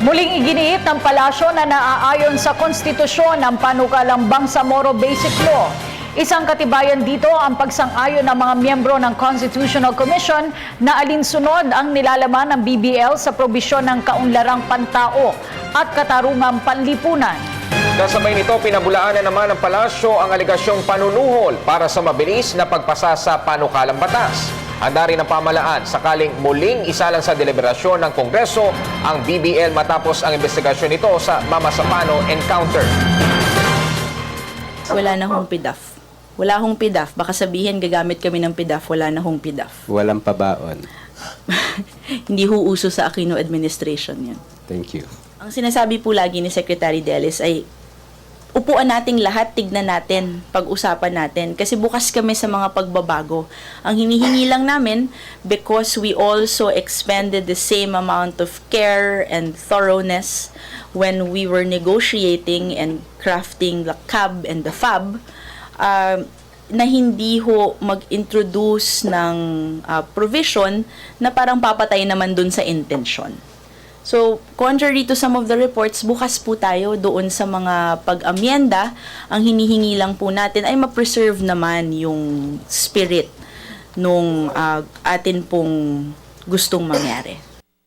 Muling iginiit ng palasyo na naaayon sa konstitusyon ng panukalang Bangsamoro Basic Law. Isang katibayan dito ang pagsang-ayon ng mga miyembro ng Constitutional Commission na alinsunod ang nilalaman ng BBL sa probisyon ng kaunlarang pantao at katarungang panlipunan. Kasabay nito, pinabulaan na naman ng palasyo ang aligasyong panunuhol para sa mabilis na pagpasa sa panukalang batas. Handa rin ang pamahalaan sakaling muling isalang sa deliberasyon ng Kongreso ang BBL matapos ang investigasyon nito sa Mama Sapano encounter. Wala na hong PIDAF. Wala hong PIDAF. Baka sabihin gagamit kami ng PIDAF, wala na hong PIDAF. Walang pabaon. Hindi ho uso sa Aquino administration yun. Thank you. Ang sinasabi po lagi ni Secretary Delis ay upuan nating lahat, tignan natin, pag-usapan natin. Kasi bukas kami sa mga pagbabago. Ang hinihingi lang namin, because we also expended the same amount of care and thoroughness when we were negotiating and crafting the CAB and the FAB, na hindi ho mag-introduce ng provision na parang papatay naman dun sa intention. So, contrary to some of the reports, bukas po tayo doon sa mga pag-amyenda. Ang hinihingi lang po natin ay ma-preserve naman yung spirit nung atin pong gustong mangyari.